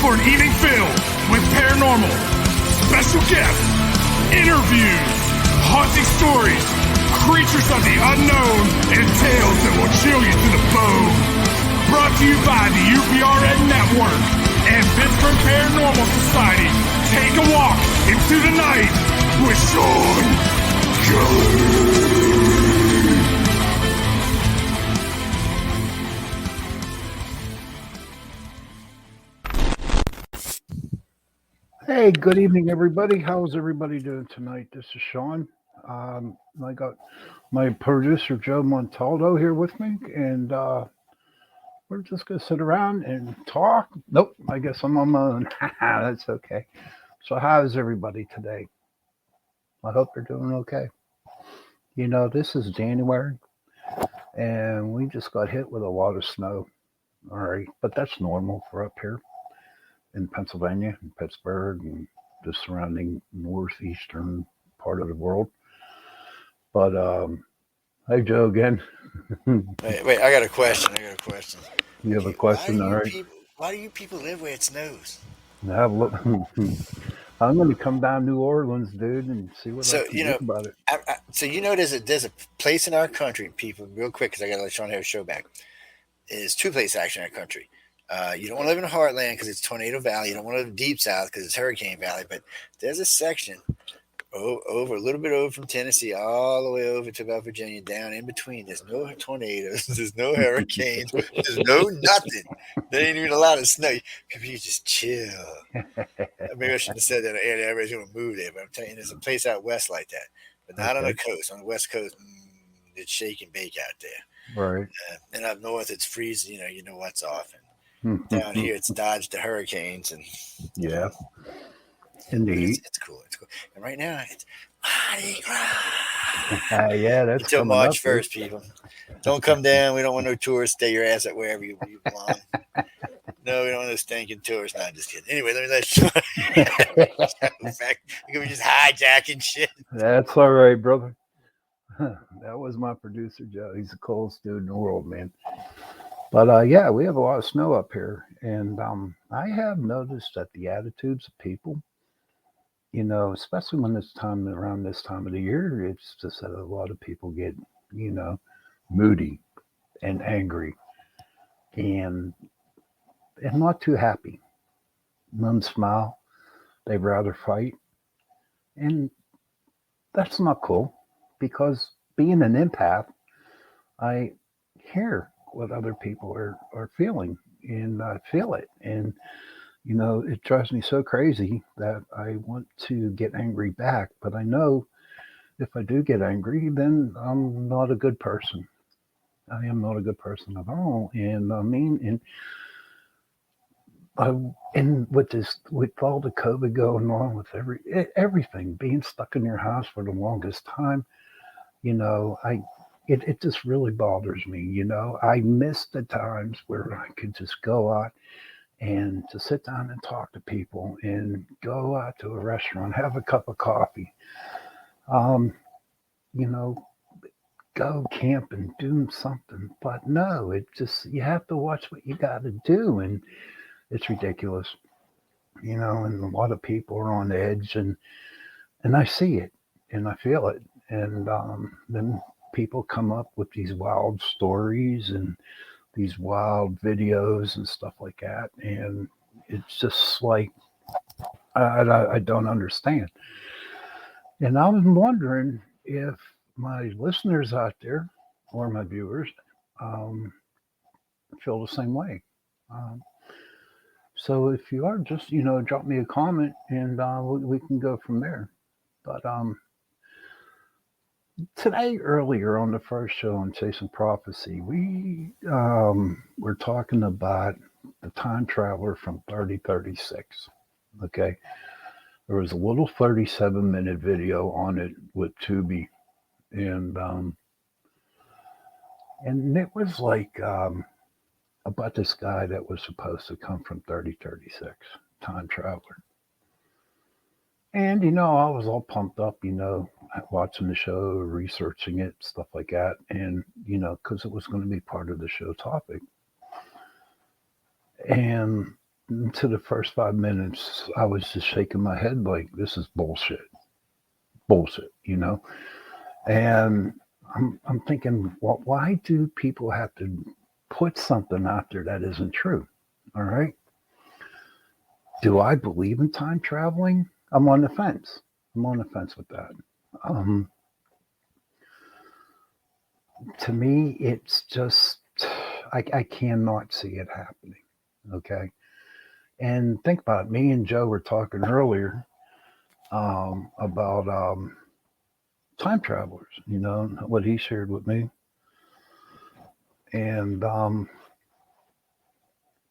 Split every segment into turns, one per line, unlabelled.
for an evening filled with paranormal, special guests, interviews, haunting stories, creatures of the unknown, and tales that will chill you to the bone. Brought to you by the UPRN Network and Pittsburgh Paranormal Society. Take a walk into the night with Shawn Kelly.
Hey, good evening, everybody. How's everybody doing tonight? This is Shawn. I got my producer, Joe Montaldo, here with me, and we're just going to sit around and talk. Nope, I guess I'm on my own. That's okay. So how's everybody today? I hope they're doing okay. You know, this is January, and we just got hit with a lot of snow. All right, but that's normal for up here in Pennsylvania, and Pittsburgh, and the surrounding northeastern part of the world. But hey, Joe, again.
Wait! I got a question.
You have a question, all right?
Why do you people live where it snows?
I'm going to come down New Orleans, dude, and see what I can do about it.
There's a place in our country, people, real quick, because I got to let Shawn have a show back. There's two places actually in our country. You don't want to live in the heartland because it's Tornado Valley. You don't want to live in Deep South because it's Hurricane Valley. But there's a section over a little bit over from Tennessee, all the way over to about Virginia, down in between. There's no tornadoes. There's no hurricanes. There's no nothing. There ain't even a lot of snow. People, you just chill. Maybe I shouldn't have said that. Everybody's going to move there. But I'm telling you, there's a place out west like that. But not on the coast. On the west coast, it's shake and bake out there.
Right.
And up north, it's freezing. You know what's off. And down here, it's dodged the hurricanes. And
yeah. Indeed.
It's cool. And right now, it's Mardi Gras.
Yeah, that's
until March 1st, people. Don't come down. We don't want no tourists. Stay your ass at wherever you belong. No, we don't want no stinking tourists. No, I'm just kidding. Anyway, let me let you back. You're going to be just hijacking shit.
That's all right, brother. That was my producer, Joe. He's the coolest dude in the world, man. But yeah, we have a lot of snow up here. And I have noticed that the attitudes of people, you know, especially when around this time of the year, it's just that a lot of people get, you know, moody and angry and not too happy. None smile. They'd rather fight. And that's not cool because being an empath, I hear what other people are feeling and I feel it. And you know, it drives me so crazy that I want to get angry back. But I know if I do get angry, then I'm not a good person. I am not a good person at all. And I mean, and with all the COVID going on, with everything, being stuck in your house for the longest time, you know, it just really bothers me. You know, I miss the times where I could just go out and to sit down and talk to people and go out to a restaurant, have a cup of coffee, you know, go camp and do something. But no, it just, you have to watch what you got to do. And it's ridiculous, you know, and a lot of people are on edge and I see it and I feel it. And then people come up with these wild stories and these wild videos and stuff like that. And it's just like, I don't understand. And I'm wondering if my listeners out there or my viewers feel the same way. So if you are, just, you know, drop me a comment and we can go from there. But today, earlier on the first show on Chasing Prophecy, we were talking about the time traveler from 3036. Okay. There was a little 37-minute video on it with Tubi. And it was like about this guy that was supposed to come from 3036, time traveler. And, you know, I was all pumped up, you know, watching the show, researching it, stuff like that. And, you know, because it was going to be part of the show topic. And into the first 5 minutes, I was just shaking my head like, this is bullshit. Bullshit, you know? And I'm thinking, well, why do people have to put something out there that isn't true? All right. Do I believe in time traveling? I'm on the fence. I'm on the fence with that. Um, to me, it's just, I cannot see it happening. Okay. And think about it. Me and Joe were talking earlier about time travelers, you know, what he shared with me. And,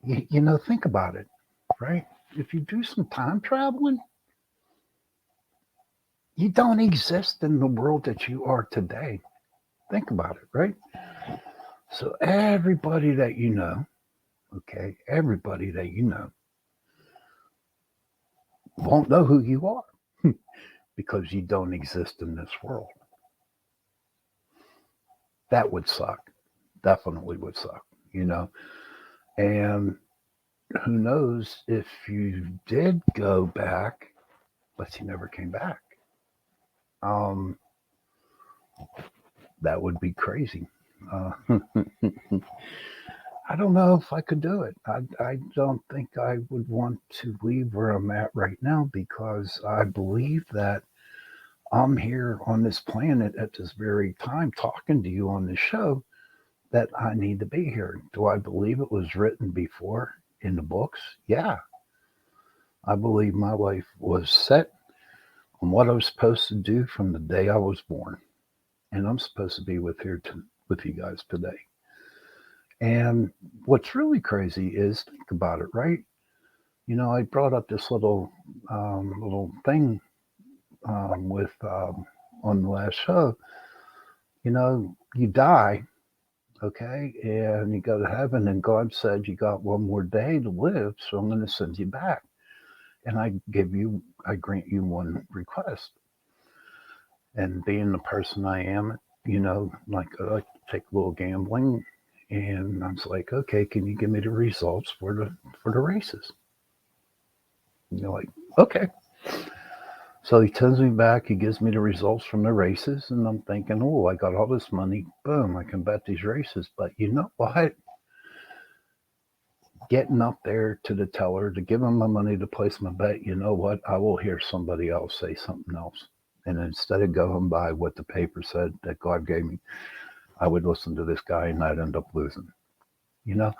you know, think about it, right? If you do some time traveling, you don't exist in the world that you are today. Think about it, right? So everybody that you know, okay, everybody that you know won't know who you are because you don't exist in this world. That would suck. Definitely would suck, you know. And who knows if you did go back, but you never came back. Um, that would be crazy. Uh, I don't know if I could do it. I don't think I would want to leave where I'm at right now because I believe that I'm here on this planet at this very time talking to you on this show that I need to be here. Do I believe it was written before in the books? Yeah. I believe my life was set on what I was supposed to do from the day I was born. And I'm supposed to be with you guys today. And what's really crazy is think about it, right? You know, I brought up this little thing with on the last show. You know, you die, okay, and you go to heaven, and God said you got one more day to live, so I'm going to send you back, and I grant you one request. And being the person I am, you know, like I like to take a little gambling, and I was like, okay, can you give me the results for the races? And you're like, okay. So he sends me back. He gives me the results from the races, and I'm thinking, oh, I got all this money. Boom, I can bet these races. But you know what? Getting up there to the teller to give him my money to place my bet, you know what? I will hear somebody else say something else. And instead of going by what the paper said that God gave me, I would listen to this guy and I'd end up losing. You know?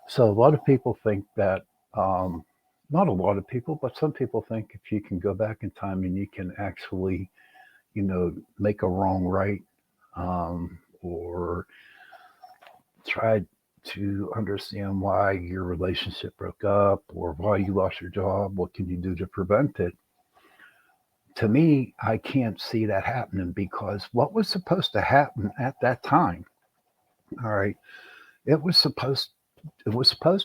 So a lot of people think that, not a lot of people, but some people think if you can go back in time and you can actually, you know, make a wrong right, or try to understand why your relationship broke up or why you lost your job, what can you do to prevent it? To me, I can't see that happening because what was supposed to happen at that time, all right, it was supposed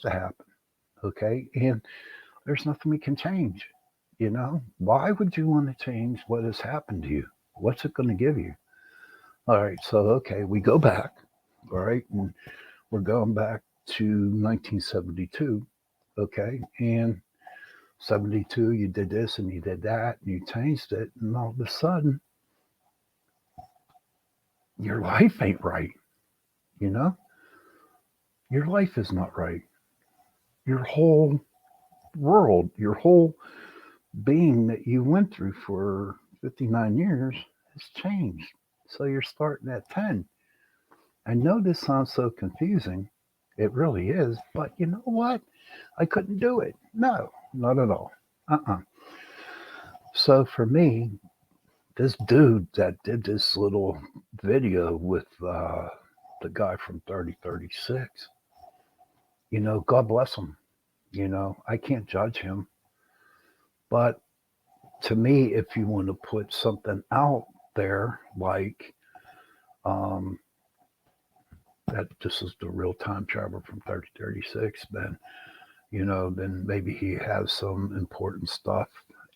to happen, okay? And there's nothing we can change. You know, why would you want to change what has happened to you? What's it going to give you? All right, so okay, we go back, all right, and we're going back to 1972, okay, and 72, you did this and you did that and you changed it, and all of a sudden, your life ain't right, you know? Your life is not right. Your whole world, your whole being that you went through for 59 years has changed. So you're starting at 10. I know this sounds so confusing. It really is. But you know what? I couldn't do it. No, not at all. Uh-uh. So for me, this dude that did this little video with the guy from 3036, you know, God bless him. You know, I can't judge him. But to me, if you want to put something out there like um, that this is the real time travel from 3036, then, you know, then maybe he has some important stuff.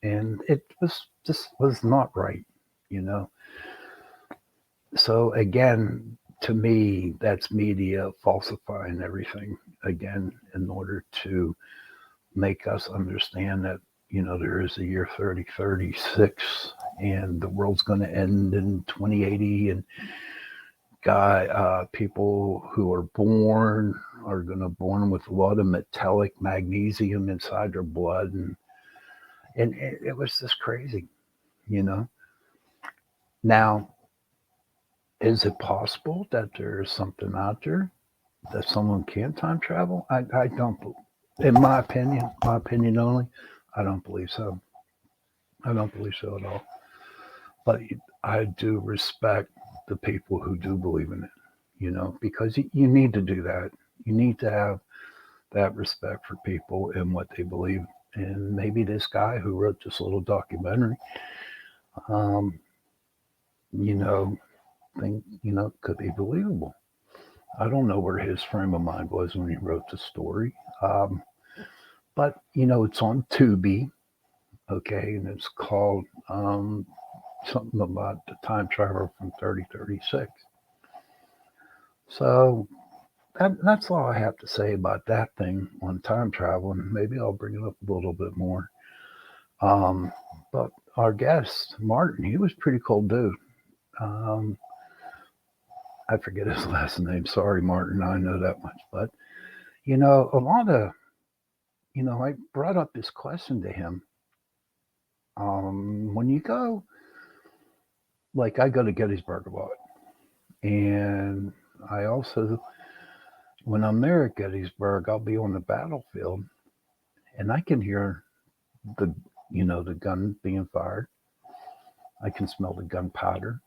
And it was just was not right, you know. So again, to me, that's media falsifying everything again in order to make us understand that, there is a year 3036 and the world's going to end in 2080, and people who are born are going to born with a lot of metallic magnesium inside their blood, and it was just crazy, you know. Now, is it possible that there's something out there that someone can time travel? I don't, in my opinion only, I don't believe so. I don't believe so at all. But I do respect the people who do believe in it, because you need to do that. You need to have that respect for people and what they believe. And maybe this guy who wrote this little documentary, um, you know, could be believable. I don't know where his frame of mind was when he wrote the story. But, it's on Tubi, okay, and it's called something about the time travel from 3036. So that's all I have to say about that thing on time travel, and maybe I'll bring it up a little bit more. But our guest, Martin, he was a pretty cool dude. I forget his last name. Sorry, Martin, I know that much. But, a lot of, I brought up this question to him. When you go, like I go to Gettysburg a lot, and I also, when I'm there at Gettysburg, I'll be on the battlefield, and I can hear the gun being fired. I can smell the gunpowder.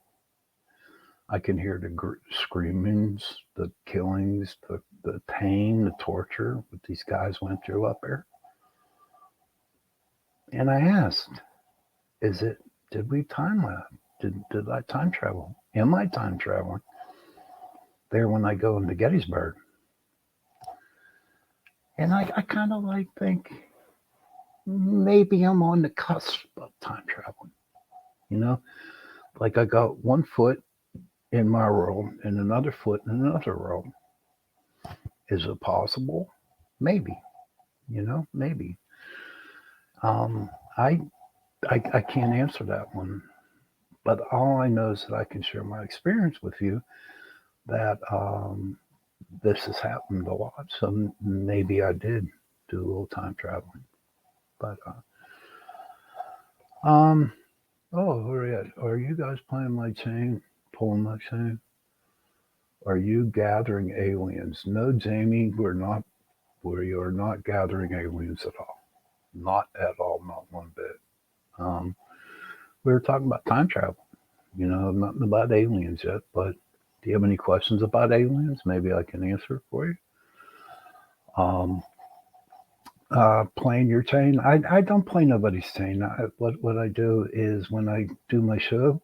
I can hear the screamings, the killings, the pain, the torture that these guys went through up there. And I asked, did we time lapse? Did I time travel? Am I time traveling there when I go into Gettysburg? And I kind of think maybe I'm on the cusp of time traveling. Like I got one foot in my world and another foot in another world. Is it possible? Maybe. Maybe. I can't answer that one, but all I know is that I can share my experience with you. That this has happened a lot, so maybe I did do a little time traveling. But are you guys playing my chain, pulling my chain? Are you gathering aliens? No, Jamie, we are not gathering aliens at all. Not at all, not one bit. We were talking about time travel, nothing about aliens yet, but do you have any questions about aliens? Maybe I can answer it for you. Playing your chain. I don't play nobody's chain. What I do is when I do my show,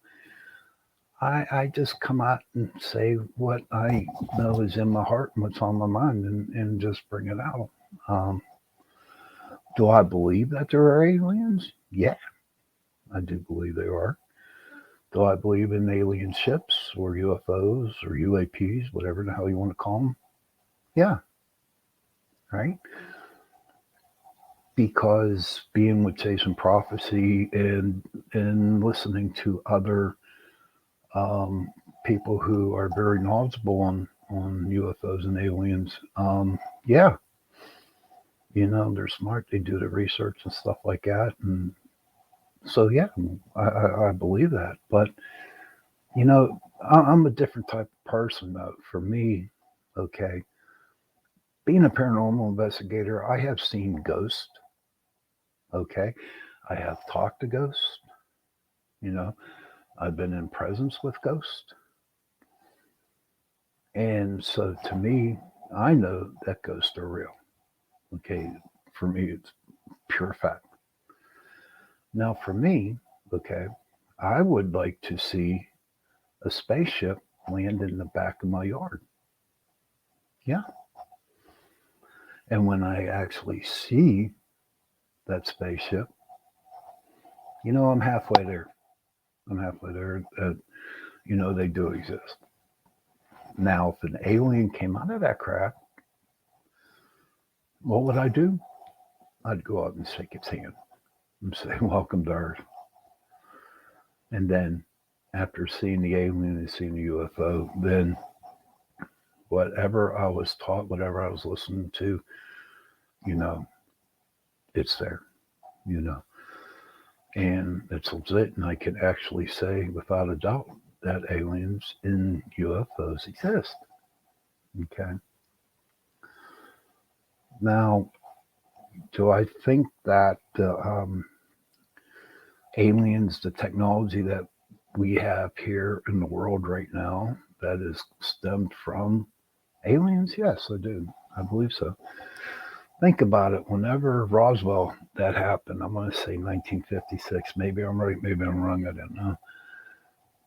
I just come out and say what I know is in my heart and what's on my mind, and just bring it out. Do I believe that there are aliens? Yeah, I do believe there are. Do I believe in alien ships or UFOs or UAPs, whatever the hell you want to call them? Yeah, right? Because being with Chasing Prophecy and listening to other people who are very knowledgeable on UFOs and aliens, yeah, they're smart. They do the research and stuff like that, and so yeah, I believe that. But I'm a different type of person though. For me, okay, being a paranormal investigator, I have seen ghosts. Okay, I have talked to ghosts. I've been in presence with ghosts. And so to me, I know that ghosts are real. Okay, for me, it's pure fact. Now, for me, okay, I would like to see a spaceship land in the back of my yard. Yeah. And when I actually see that spaceship, I'm halfway there. I'm halfway there. They do exist. Now, if an alien came out of that craft, what would I do? I'd go up and shake its hand and say, "Welcome to Earth." And then, after seeing the alien and seeing the UFO, then whatever I was taught, whatever I was listening to, you know, it's there, you know, and it's legit. And I can actually say without a doubt that aliens and UFOs exist. Okay. Now, do I think that aliens, the technology that we have here in the world right now, that is stemmed from aliens? Yes, I do. I believe so. Think about it. Whenever Roswell that happened, I'm going to say 1956. Maybe I'm right. Maybe I'm wrong. I don't know.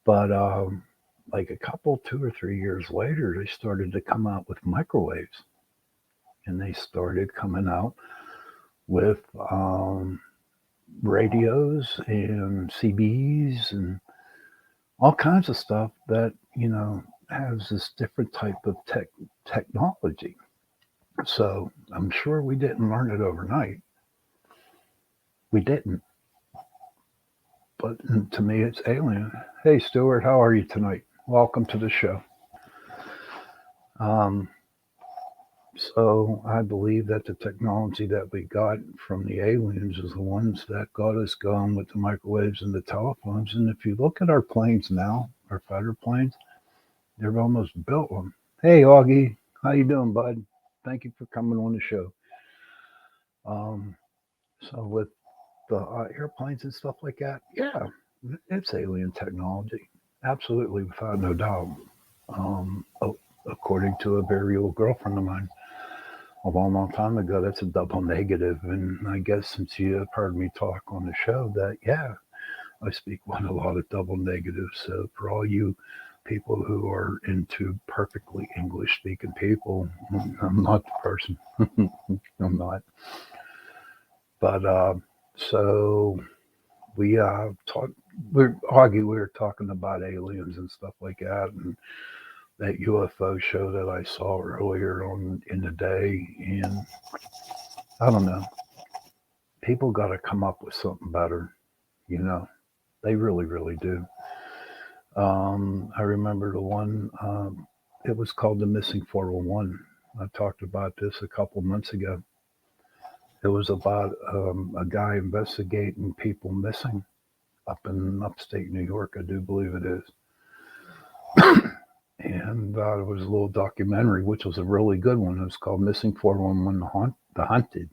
But like a couple, 2 or 3 years later, they started to come out with microwaves, and they started coming out with radios and CBs and all kinds of stuff that has this different type of technology. So I'm sure we didn't learn it overnight. We didn't. But to me, it's alien. Hey, Stuart, how are you tonight? Welcome to the show. Um, so I believe that the technology that we got from the aliens is the ones that got us going with the microwaves and the telephones. And if you look at our planes now, our fighter planes, they've almost built them. Hey, Augie, how you doing, bud? Thank you for coming on the show. Um, so with the airplanes and stuff like that, yeah, it's alien technology, absolutely, without no doubt. According to a very old girlfriend of mine, a long, long time ago, that's a double negative. And I guess since you have heard me talk on the show, that yeah, I speak with a lot of double negatives. So for all you people who are into perfectly English speaking people, I'm not the person. I'm not. But so we talked. We were talking about aliens and stuff like that, and that UFO show that I saw earlier on in the day, and I don't know. People got to come up with something better, you know. They really, really do. I remember the one. It was called the Missing 411. I talked about this a couple months ago. It was about a guy investigating people missing up in upstate New York, I do believe it is. And it was a little documentary, which was a really good one. It was called Missing 411 The Hunted.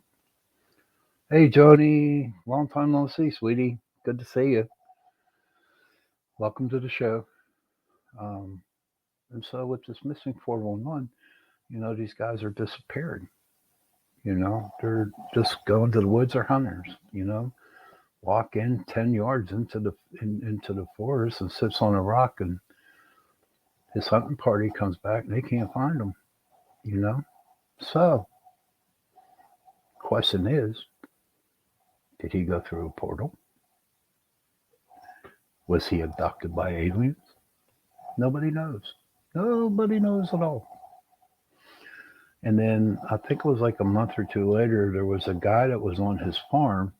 Hey, Jody. Long time no see, sweetie. Good to see you. Welcome to the show. Um, and so with this Missing 411, these guys are disappearing. They're just going to the woods or hunters, walk in 10 yards into the forest and sits on a rock, and his hunting party comes back and they can't find him, So, question is, did he go through a portal? Was he abducted by aliens? Nobody knows. Nobody knows at all. And then I think it was like a month or two later, there was a guy that was on his farm.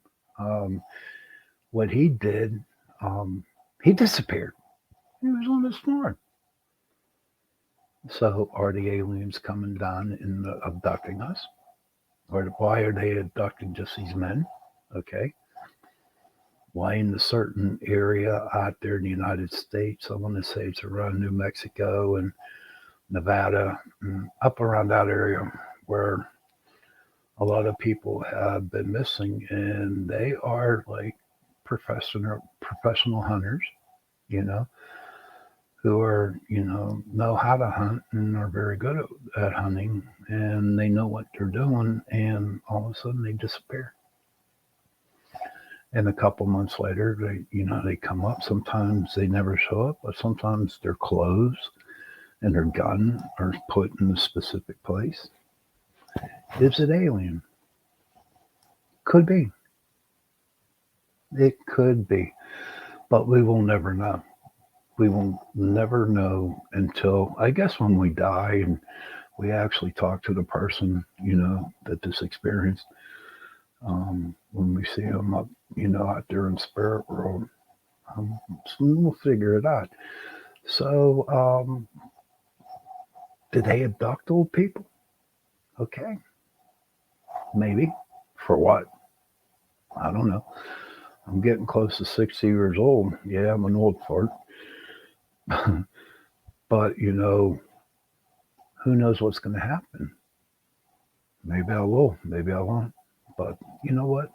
What he did, he disappeared. He was on his farm. So are the aliens coming down and abducting us? Or why are they abducting just these men? Okay. Why in a certain area out there in the United States? I want to say it's around New Mexico and Nevada, and up around that area where a lot of people have been missing, and they are like professional hunters, who are, know how to hunt and are very good at hunting, and they know what they're doing, and all of a sudden they disappear. And a couple months later, they come up. Sometimes they never show up, but sometimes their clothes and their gun are put in a specific place. Is it alien? Could be. It could be, but we will never know. We will never know until, I guess, when we die and we actually talk to the person, that this experienced. when we see them up, out there in spirit world. So we'll figure it out. So, did they abduct old people? Okay, maybe. For what? I don't know. I'm getting close to 60 years old. Yeah, I'm an old fart. But, who knows what's going to happen? Maybe I will. Maybe I won't. But you know what?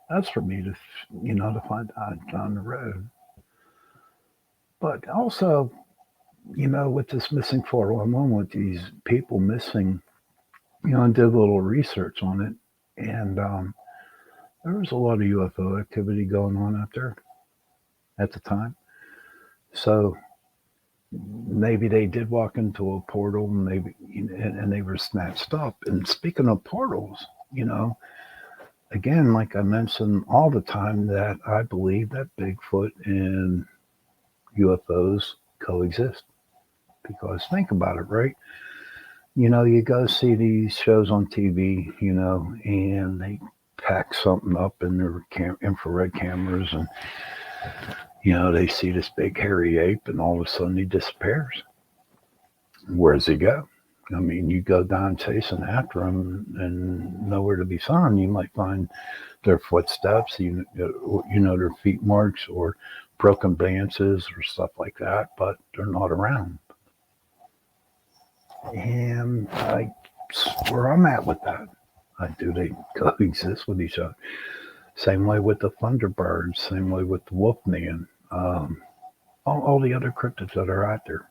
That's for me to, to find out down the road. But also, with this missing 411, with these people missing, I did a little research on it. And there was a lot of UFO activity going on out there at the time. So maybe they did walk into a portal, and maybe and they were snatched up. And speaking of portals, again, like I mentioned all the time, that I believe that Bigfoot and UFOs coexist. Because think about it, right? You go see these shows on TV, and they pack something up in their infrared cameras, and they see this big hairy ape, and all of a sudden he disappears. Where does he go? I mean, you go down chasing after him and nowhere to be found. You might find their footsteps, their feet marks or broken branches or stuff like that, but they're not around. And where I'm at with that. Do they coexist with each other? Same way with the Thunderbirds, same way with the Wolfman, all the other cryptids that are out there.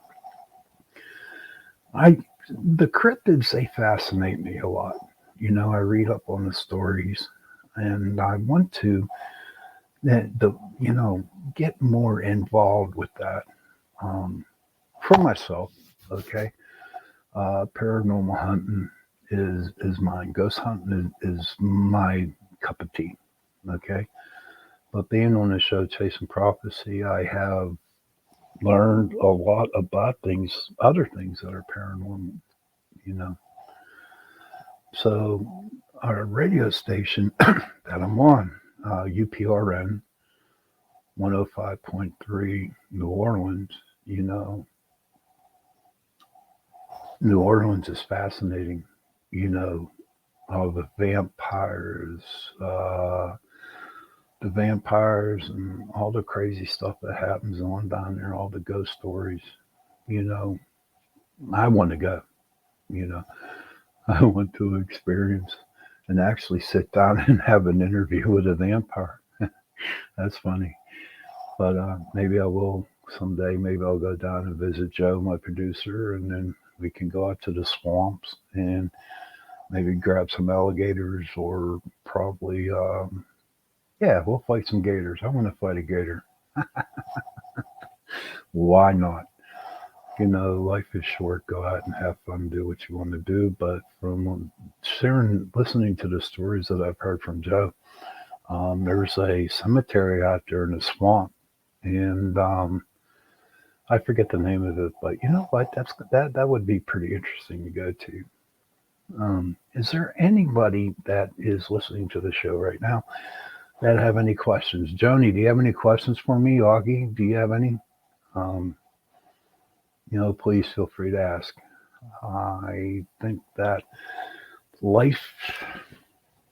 The cryptids, they fascinate me a lot. I read up on the stories, and I want to get more involved with that for myself. Okay, paranormal hunting is mine. Ghost hunting is my cup of tea. Okay, but being on the show Chasing Prophecy, I have learned a lot about other things that are paranormal. So our radio station that I'm on, UPRN 105.3 New Orleans, New Orleans is fascinating. All the vampires and all the crazy stuff that happens on down there, all the ghost stories. I want to go. I want to experience and actually sit down and have an interview with a vampire. That's funny. But maybe I will someday. Maybe I'll go down and visit Joe, my producer, and then we can go out to the swamps and maybe grab some alligators, or probably, we'll fight some gators. I want to fight a gator. Why not? Life is short. Go out and have fun, do what you want to do. But from listening to the stories that I've heard from Joe, there's a cemetery out there in the swamp, and I forget the name of it. But you know what? That would be pretty interesting to go to. Is there anybody that is listening to the show right now that have any questions? Joni, do you have any questions for me? Augie, do you have any? Please feel free to ask. I think that life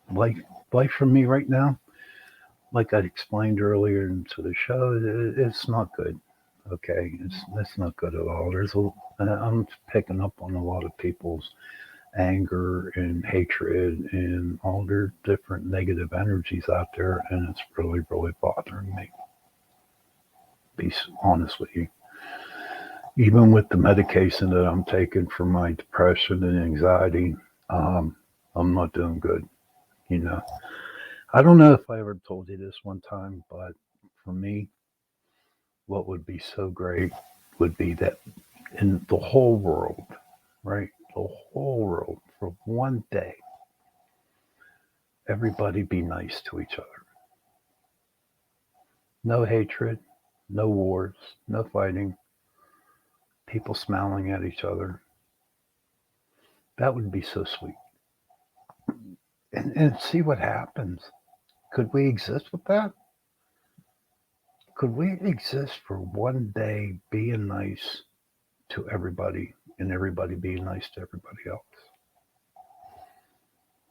for me right now, like I explained earlier into the show, it's not good. Okay, it's not good at all. I'm picking up on a lot of people's anger and hatred and all their different negative energies out there, and it's really, really bothering me. Be honest with you. Even with the medication that I'm taking for my depression and anxiety, I'm not doing good. I don't know if I ever told you this one time, but for me, what would be so great would be that in the whole world, right? The whole world, for one day, everybody be nice to each other. No hatred, no wars, no fighting, people smiling at each other. That would be so sweet. and see what happens. Could we exist with that? Could we exist for one day being nice to everybody and everybody being nice to everybody else?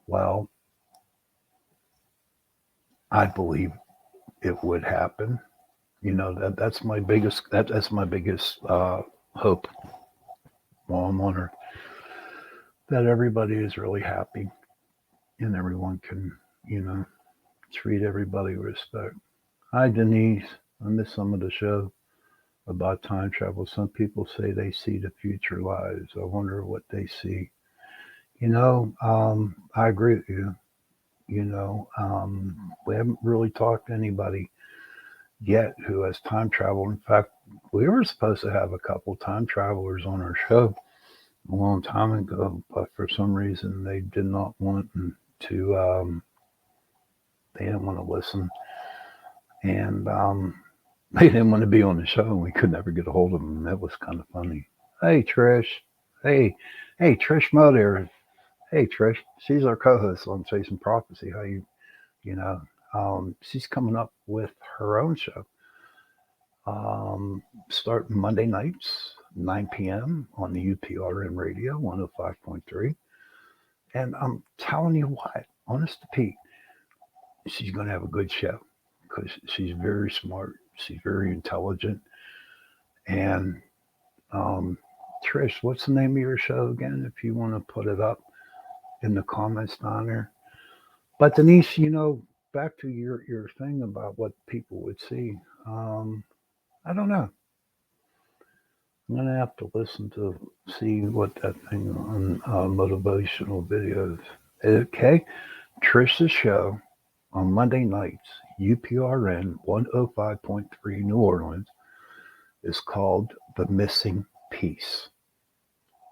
Well, I believe it would happen. That's my biggest hope while I'm on Earth, that everybody is really happy and everyone can, you know, treat everybody with respect. Hi, Denise. I missed some of the show about time travel. Some people say they see the future lives. I wonder what they see. I agree with you. We haven't really talked to anybody yet who has time travel. In fact, we were supposed to have a couple time travelers on our show a long time ago, but for some reason they did not want to. They didn't want to listen, and they didn't want to be on the show, and we could never get a hold of them. That was kind of funny. Hey, Trish. Hey, hey, Trish Mo there. Hey, Trish. She's our co-host on Chasing Prophecy. How you? You know, she's coming up with her own show. Starting Monday nights, 9 p.m. on the UPRN radio, 105.3. And I'm telling you what, honest to Pete, she's going to have a good show because she's very smart. She's very intelligent. And Trish, what's the name of your show again? If you want to put it up in the comments down there. But Denise, back to your thing about what people would see. I don't know. I'm gonna have to listen to see what that thing on motivational videos. Okay, Trish's show on Monday nights, UPRN 105.3 New Orleans, is called The Missing Piece,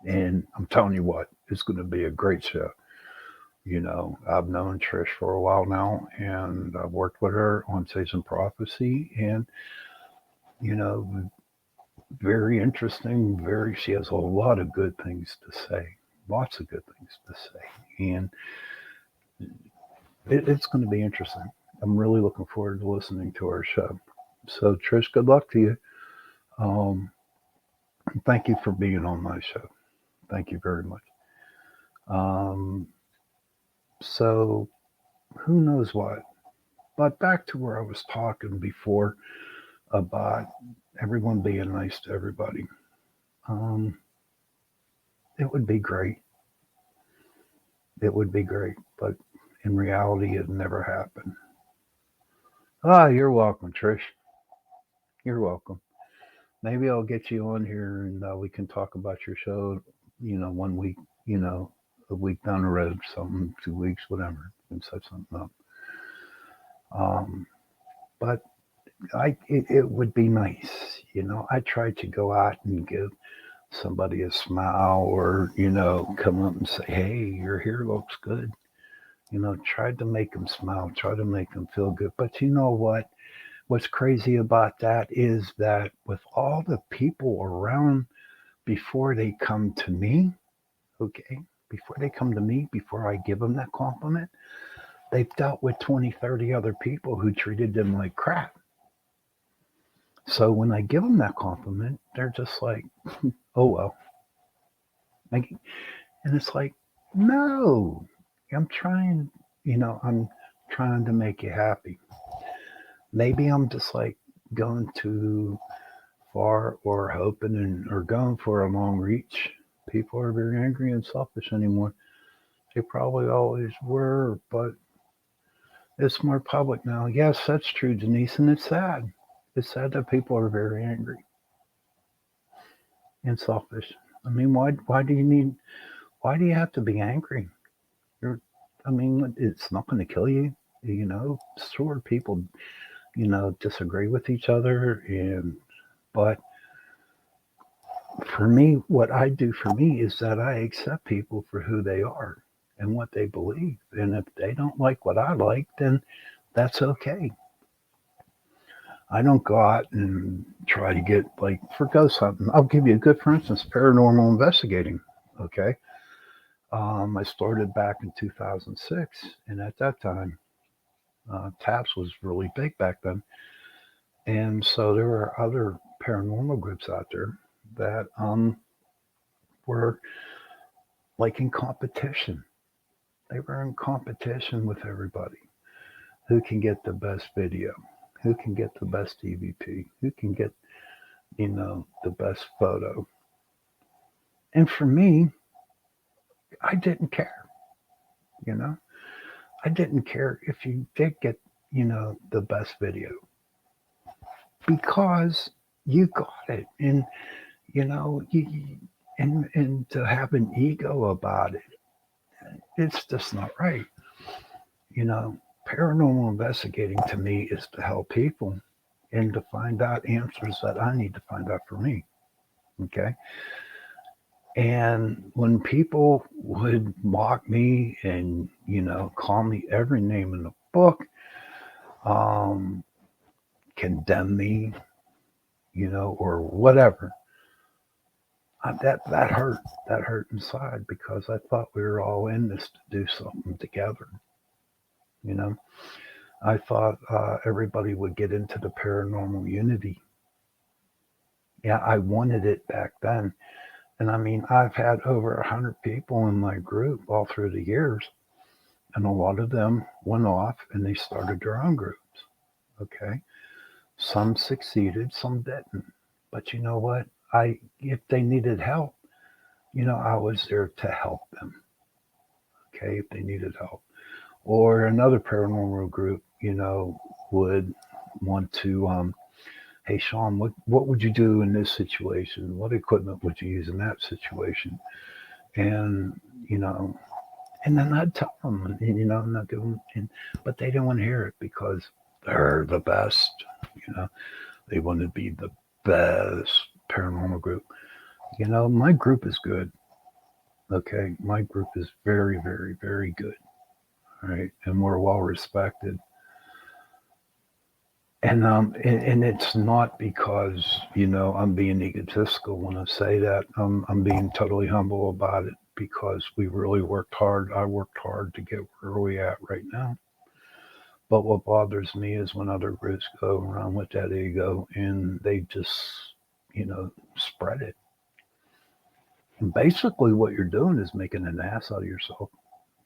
and I'm telling you what, it's going to be a great show. I've known Trish for a while now, and I've worked with her on Chasing Prophecy, and you know, very interesting. She has a lot of good things to say, lots of good things to say, and it's going to be interesting. I'm really looking forward to listening to our show. So, Trish, good luck to you. Thank you for being on my show. Thank you very much. Um, so, who knows what? But back to where I was talking before about everyone being nice to everybody. Um, it would be great. It would be great, but in reality, it never happened. Ah, you're welcome, Trish. You're welcome. Maybe I'll get you on here and we can talk about your show. 1 week. A week down the road, something, 2 weeks, whatever, and set something up. But it would be nice. I try to go out and give somebody a smile, or come up and say, hey, your hair looks good. Try to make them smile, try to make them feel good. But you know what's crazy about that is that with all the people around, before they come to me, okay, before I give them that compliment, they've dealt with 20, 30 other people who treated them like crap. So when I give them that compliment, they're just like, oh, well. And it's like, no, I'm trying, I'm trying to make you happy. Maybe I'm just like going too far or hoping or going for a long reach. People are very angry and selfish anymore. They probably always were, but it's more public now. Yes, that's true, Denise, and it's sad. It's sad that people are very angry and selfish. I mean, why do you have to be angry? It's not going to kill you. Sure, people, disagree with each other, but for me, what I do for me is that I accept people for who they are and what they believe. And if they don't like what I like, then that's okay. I don't go out and try to get like for ghost hunting. I'll give you a good, for instance, paranormal investigating. Okay. I started back in 2006, and at that time, TAPS was really big back then. And so there were other paranormal groups out there that were like in competition. They were in competition with everybody. Who can get the best video? Who can get the best EVP? Who can get, the best photo? And for me, I didn't care, you know? I didn't care if you did get, the best video because you got it. And, and to have an ego about it, it's just not right. You know, Paranormal investigating to me is to help people and to find out answers that I need to find out for me. Okay. And when people would mock me and, call me every name in the book, um, condemn me, or whatever, that hurt. That hurt inside because I thought we were all in this to do something together. You know, I thought everybody would get into the paranormal unity. Yeah, I wanted it back then. And I mean, I've had over 100 people in my group all through the years, and a lot of them went off and they started their own groups. Okay. Some succeeded, some didn't. But you know what? If they needed help, I was there to help them. Okay. If they needed help. Or another paranormal group, would want to, hey, Shawn, what would you do in this situation? What equipment would you use in that situation? And, and then I'd tell them, and I'd give them, but they didn't want to hear it because they're the best, they want to be the best paranormal group. My group is good. Okay. My group is very, very, very good. All right. And we're well respected. And it's not because, I'm being egotistical when I say that. I'm being totally humble about it because we really worked hard. I worked hard to get where we at right now. But what bothers me is when other groups go around with that ego and they just, spread it. And basically what you're doing is making an ass out of yourself,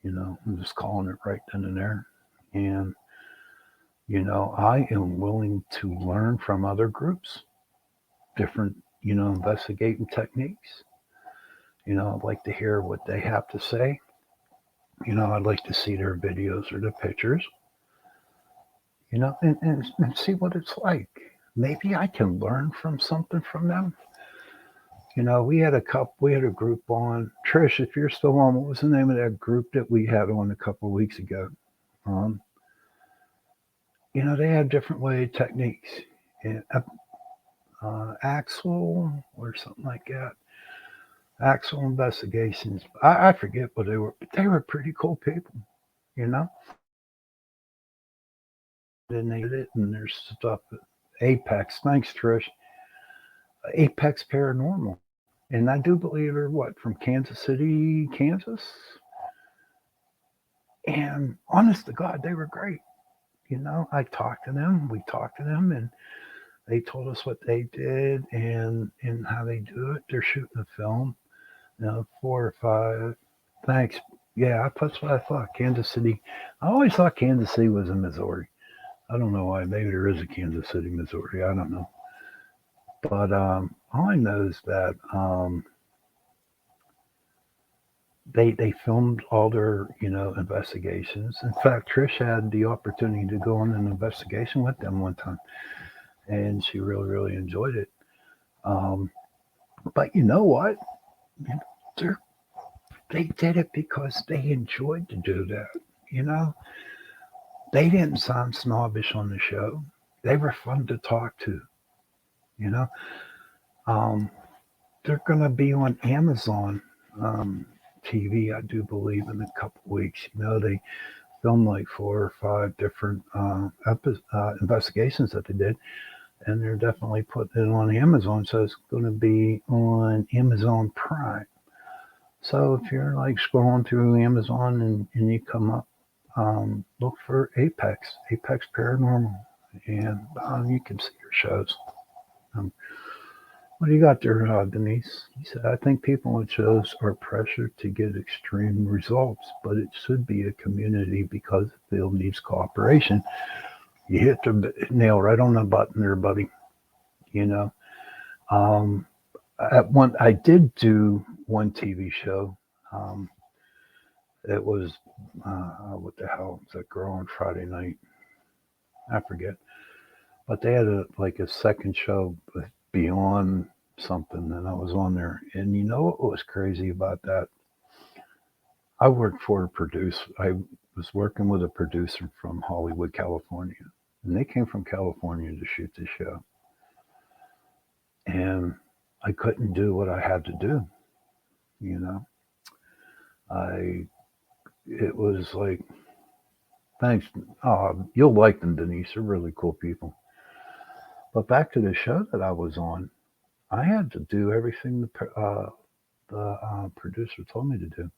I'm just calling it right then and there. And, I am willing to learn from other groups, different, investigating techniques. I'd like to hear what they have to say. I'd like to see their videos or their pictures, and see what it's like. Maybe I can learn from something from them. We had a group on. Trish, if you're still on, what was the name of that group that we had on a couple of weeks ago? They have different way techniques. And Axel or something like that. Axel Investigations. I forget what they were, but they were pretty cool people, you know. And they did it, and there's stuff. Apex. Thanks, Trish. Apex Paranormal. And I do believe they're from Kansas City, Kansas. And honest to God, they were great. I talked to them. We talked to them, and they told us what they did and how they do it. They're shooting a film, 4 or 5. Thanks. Yeah, that's what I thought. Kansas City. I always thought Kansas City was in Missouri. I don't know why. Maybe there is a Kansas City, Missouri. I don't know. But all I know is that they filmed all their investigations. In fact, Trish had the opportunity to go on an investigation with them one time, and she really, really enjoyed it. But you know what? They did it because they enjoyed to do that. They didn't sound snobbish on the show. They were fun to talk to. They're going to be on Amazon TV, I do believe, in a couple of weeks. They filmed like 4 or 5 different investigations that they did, and they're definitely putting it on Amazon. So it's going to be on Amazon Prime. So if you're like scrolling through Amazon and you come up, look for Apex Paranormal, and you can see your shows. Um, what do you got there, Denise? He said, I think people on shows are pressured to get extreme results, but it should be a community because the field needs cooperation. You hit the nail right on the button there, buddy. You know, um, I did do one TV show. Um, it was what the hell was that girl on Friday night? I forget, but they had a second show beyond something, and I was on there. And you know what was crazy about that? I worked for a producer. I was working with a producer from Hollywood, California, and they came from California to shoot the show. And I couldn't do what I had to do. You know, I it was like, thanks. You'll like them, Denise. They're really cool people. But back to the show that I was on, I had to do everything the producer told me to do.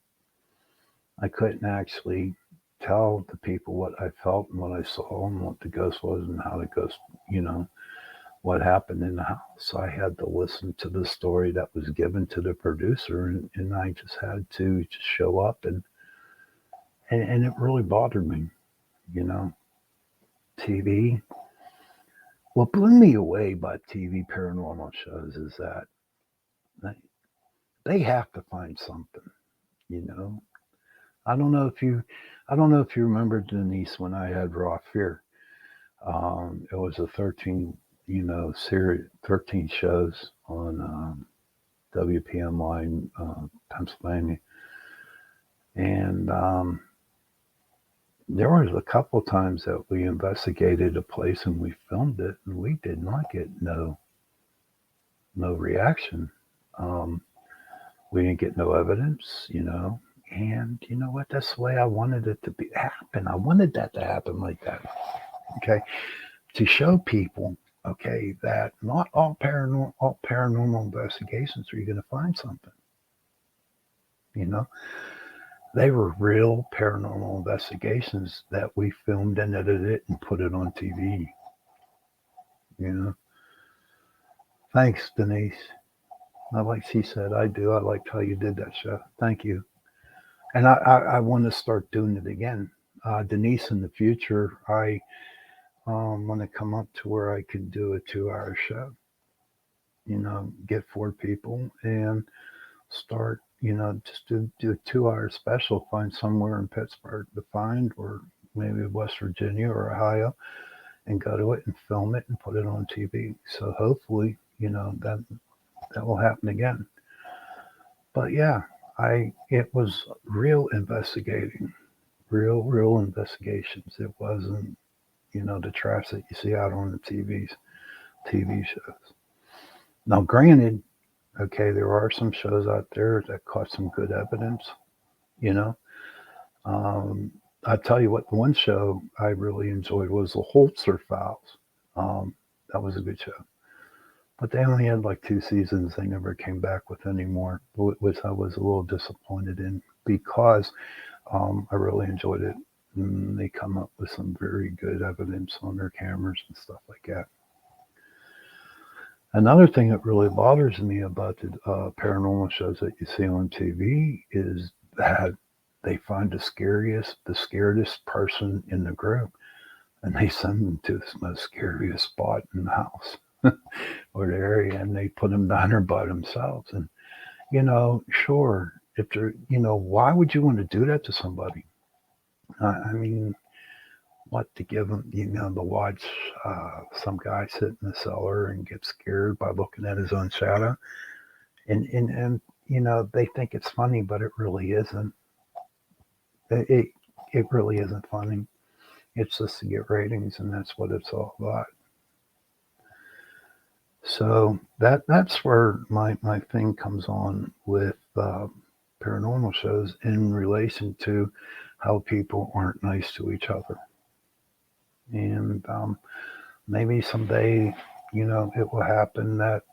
I couldn't actually tell the people what I felt and what I saw and what the ghost was and how the ghost, you know, what happened in the house. I had to listen to the story that was given to the producer, and I just had to just show up, and it really bothered me, you know. TV. What blew me away by TV paranormal shows is that they, they have to find something, you know. I don't know if you, I don't know if you remember, Denise, when I had Raw Fear. It was a 13, series, 13 shows on WPM line, Pennsylvania, and there was a couple times that we investigated a place and we filmed it, and we did not get no reaction. Um, we didn't get no evidence, you know. And you know what? That's the way I wanted it to be happen. I wanted that to happen like that. Okay, to show people, okay, that not all paranormal investigations are you going to find something. You know, they were real paranormal investigations that we filmed and edited and put it on TV. You know, thanks, Denise. I like she said, I do. I liked how you did that show. Thank you. And I want to start doing it again. Denise, in the future, I want to come up to where I could do a 2 hour show, you know, get 4 people and start, you know, just do a 2 hour special, find somewhere in Pittsburgh to find, or maybe West Virginia or Ohio, and go to it and film it and put it on TV. So hopefully, you know, that will happen again. But yeah, it was real investigating, real investigations. It wasn't, you know, the trash that you see out on the TV shows. Now, granted, okay, there are some shows out there that caught some good evidence, you know. Um, I tell you what, the one show I really enjoyed was the Holzer Files. That was a good show. But they only had like 2 seasons. They never came back with any more, which I was a little disappointed in because I really enjoyed it. And they come up with some very good evidence on their cameras and stuff like that. Another thing that really bothers me about the paranormal shows that you see on TV is that they find the scaredest person in the group, and they send them to the most scariest spot in the house or the area, and they put them down there by themselves. And you know, sure, if they're, you know, why would you want to do that to somebody? I mean, what to give them, you know, to watch some guy sit in the cellar and get scared by looking at his own shadow, and you know, they think it's funny, but it really isn't. It it really isn't funny. It's just to get ratings, and that's what it's all about. So that's where my thing comes on with paranormal shows in relation to how people aren't nice to each other. And maybe someday, you know, it will happen that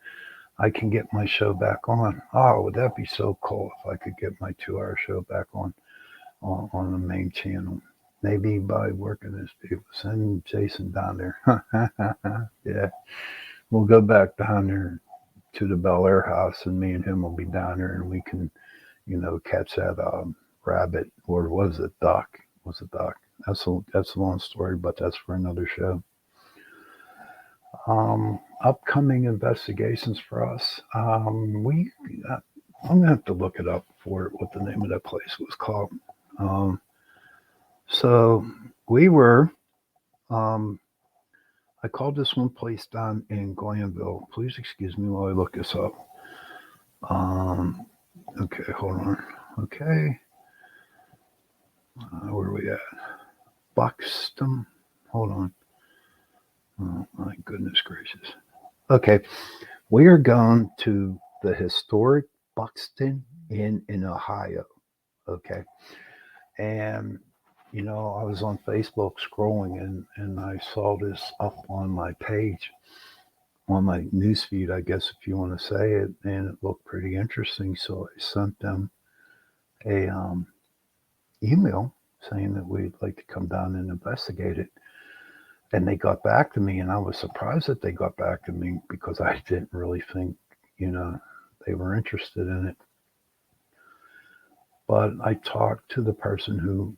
I can get my show back on. Oh, would that be so cool if I could get my 2-hour show back on the main channel? Maybe by working this people. Send Jason down there. Yeah, we'll go back down there to the Bel Air house, and me and him will be down there, and we can, catch that rabbit, or was it duck? Was it duck? That's a long story, but that's for another show. Upcoming investigations for us. I'm gonna have to look it up for what the name of that place was called. So we were. I called this one place down in Glanville. Please excuse me while I look this up. Okay, hold on. Okay, where are we at? Buxton. Hold on. Oh my goodness gracious. Okay, we are going to the historic Buxton Inn in Ohio. Okay, and I was on Facebook scrolling, and I saw this up on my page, on my newsfeed, I guess if you want to say it, and it looked pretty interesting. So I sent them a email saying that we'd like to come down and investigate it. And they got back to me, and I was surprised that they got back to me because I didn't really think, they were interested in it. But I talked to the person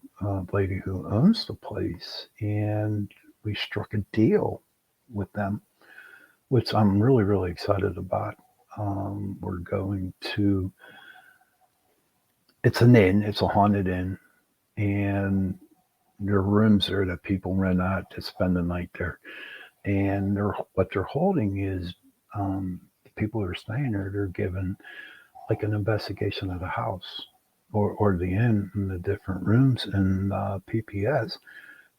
lady who owns the place, and we struck a deal with them, which I'm really, really excited about. We're going to, it's an inn, it's a haunted inn, and there are rooms there that people rent out to spend the night there. And what they're holding is the people who are staying there, they're given like an investigation of the house or the inn and the different rooms and PPS.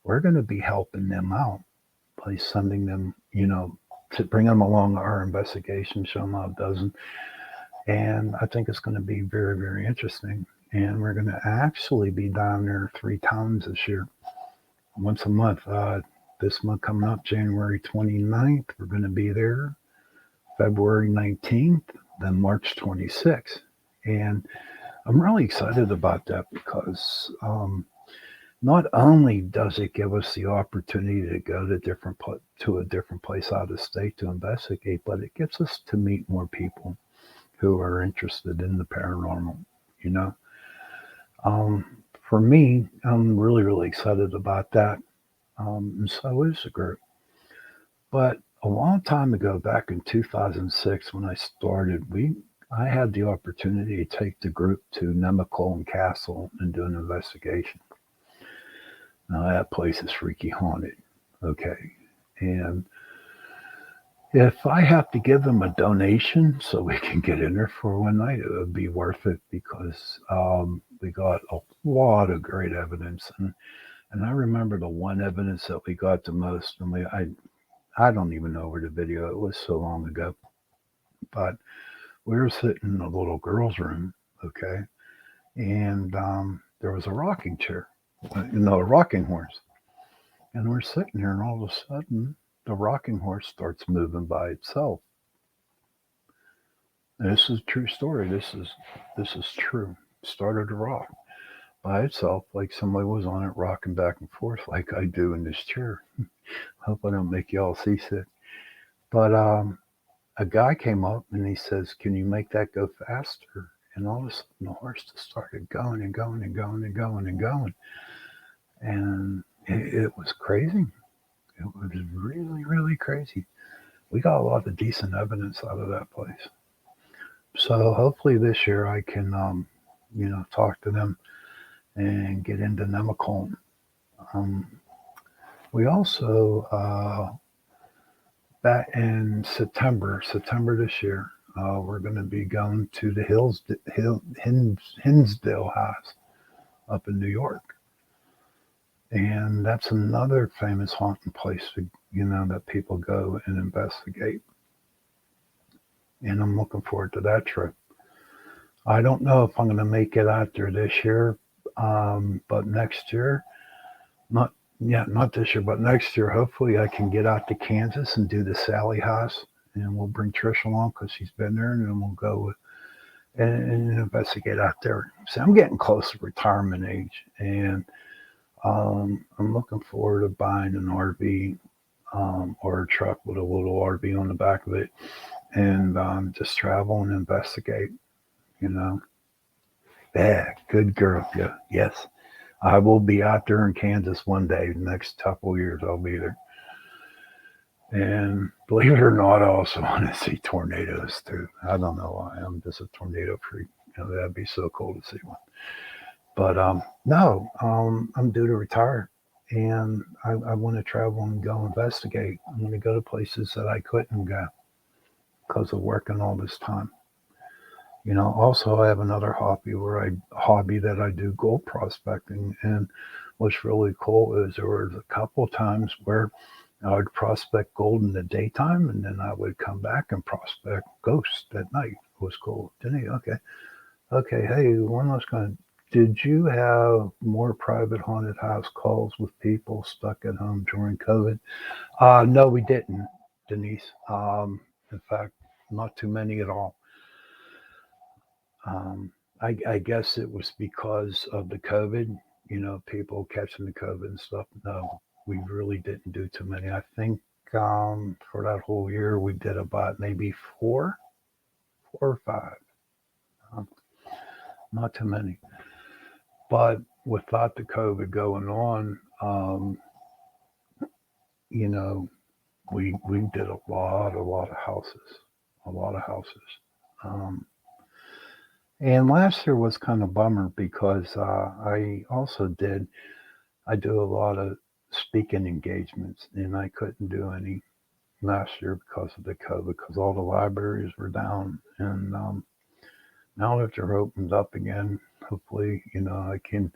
We're going to be helping them out by sending them, to bring them along our investigation, show them how it does. And I think it's going to be very, very interesting. And we're going to actually be down there 3 times this year, once a month. This month coming up, January 29th, we're going to be there. February 19th, then March 26th. And I'm really excited about that because not only does it give us the opportunity to go to a different place out of state to investigate, but it gets us to meet more people who are interested in the paranormal, For me, I'm really, really excited about that. And so is the group. But a long time ago, back in 2006, when I started, I had the opportunity to take the group to Nemacolin Castle and do an investigation. Now that place is freaky haunted. Okay. And if I have to give them a donation so we can get in there for one night, it would be worth it because we got a lot of great evidence. And I remember the one evidence that we got the most, and I don't even know where the video, it was so long ago. But we were sitting in a little girl's room, okay? And there was a rocking chair, a rocking horse. And we're sitting there, and all of a sudden, the rocking horse starts moving by itself. And this is a true story. This is true. It started to rock by itself, like somebody was on it, rocking back and forth, like I do in this chair. Hope I don't make y'all seasick. But a guy came up and he says, "Can you make that go faster?" And all of a sudden, the horse just started going and going and going and going and going. And it was crazy. It was really, really crazy. We got a lot of decent evidence out of that place. So hopefully this year I can, talk to them and get into Nemacolin. We also, back in September this year, we're going to be going to the Hinsdale House up in New York. And that's another famous haunting place, that people go and investigate. And I'm looking forward to that trip. I don't know if I'm going to make it out there this year, but next year, not this year, but next year, hopefully I can get out to Kansas and do the Sally House and we'll bring Trish along because she's been there, and then we'll go and investigate out there. So I'm getting close to retirement age, and I'm looking forward to buying an RV or a truck with a little RV on the back of it, and just travel and investigate. You know, yeah, good girl. Yeah, yes, I will be out there in Kansas one day. The next couple of years, I'll be there. And believe it or not, I also want to see tornadoes too. I don't know why. I'm just a tornado freak. That'd be so cool to see one. But no, I'm due to retire, and I want to travel and go investigate. I want to go to places that I couldn't go because of working all this time. Also I have another hobby that I do gold prospecting, and what's really cool is there was a couple of times where I would prospect gold in the daytime, and then I would come back and prospect ghosts at night. It was cool. Didn't he? Okay. Okay. Hey, one last question. Did you have more private haunted house calls with people stuck at home during COVID? No, we didn't, Denise. In fact, not too many at all. Um, I guess it was because of the COVID, people catching the COVID and stuff. No, we really didn't do too many. I think for that whole year, we did about maybe four or five. Um, not too many. But without the COVID going on, you know, we did a lot of houses, a lot of houses. Um, and last year was kind of bummer because I do a lot of speaking engagements, and I couldn't do any last year because of the COVID, because all the libraries were down. And now that they're opened up again, hopefully, I can,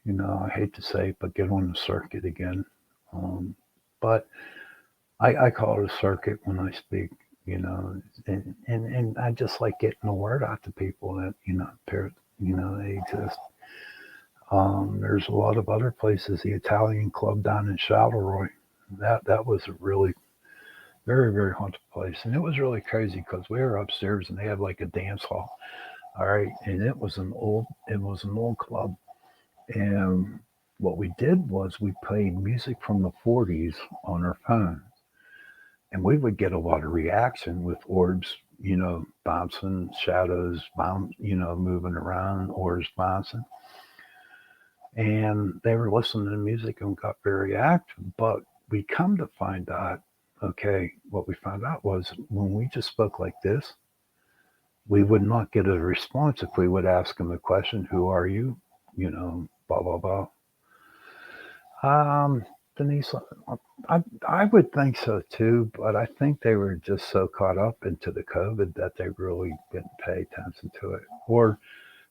I hate to say it, but get on the circuit again. But I call it a circuit when I speak, and I just like getting the word out to people that, they exist. There's a lot of other places, the Italian club down in Charleroi. That was a really very, very haunted place. And it was really crazy because we were upstairs and they had like a dance hall. All right. And it was an old club. And what we did was we played music from the 40s on our phone. And we would get a lot of reaction with orbs, bouncing, shadows, moving around, orbs bouncing. And they were listening to the music and got very active. But we come to find out, okay, what we found out was when we just spoke like this, we would not get a response if we would ask them a question, who are you? Blah, blah, blah. Denise, I would think so too, but I think they were just so caught up into the COVID that they really didn't pay attention to it. Or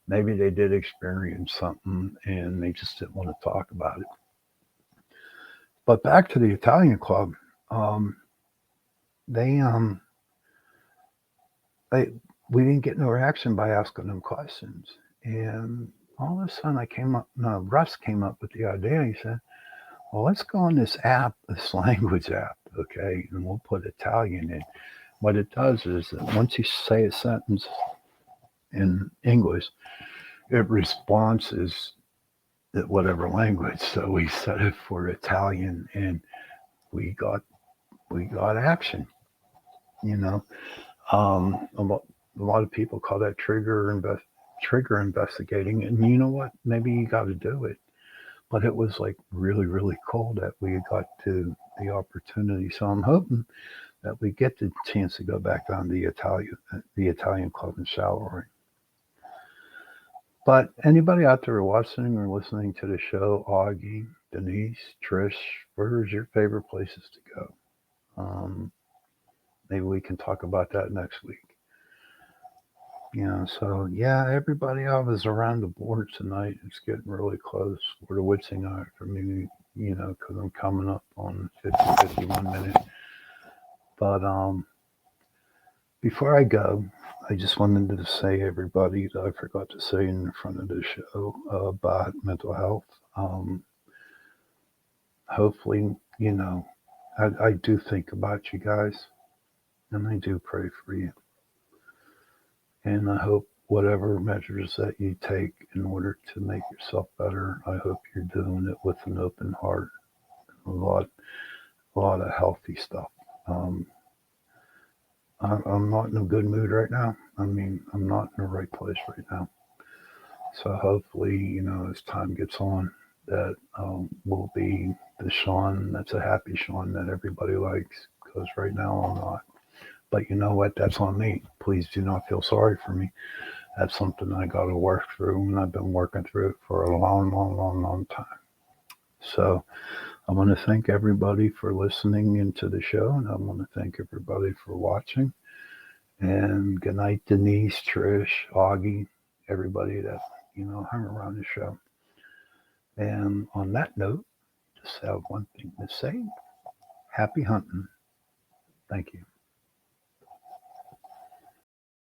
maybe they did experience something and they just didn't want to talk about it. But back to the Italian club, um, they they we didn't get no reaction by asking them questions, and all of a sudden Russ came up with the idea. He said, "Well, let's go on this app, this language app, okay, and we'll put Italian in." What it does is that once you say a sentence in English, it responds as whatever language. So we set it for Italian, and we got action. You know, a lot of people call that trigger investigating, and you know what? Maybe you got to do it. But it was like really, really cool that we got to the opportunity. So I'm hoping that we get the chance to go back down to the Italian club in Charleroi. But anybody out there watching or listening to the show, Augie, Denise, Trish, where's your favorite places to go? Maybe we can talk about that next week. So yeah, everybody I was around the board tonight. It's getting really close. We're the witching hour for me, because I'm coming up on 51 minutes. But before I go, I just wanted to say, everybody, that I forgot to say in front of the show about mental health. Hopefully, I do think about you guys. And I do pray for you. And I hope whatever measures that you take in order to make yourself better, I hope you're doing it with an open heart, a lot of healthy stuff. Um, I'm not in a good mood right now. I mean, I'm not in the right place right now. So hopefully, as time gets on, that will be the Shawn that's a happy Shawn that everybody likes. Because right now I'm not. But you know what? That's on me. Please do not feel sorry for me. That's something I got to work through, and I've been working through it for a long, long, long, long time. So I want to thank everybody for listening into the show, and I want to thank everybody for watching. And good night, Denise, Trish, Augie, everybody that hung around the show. And on that note, just have one thing to say: happy hunting. Thank you.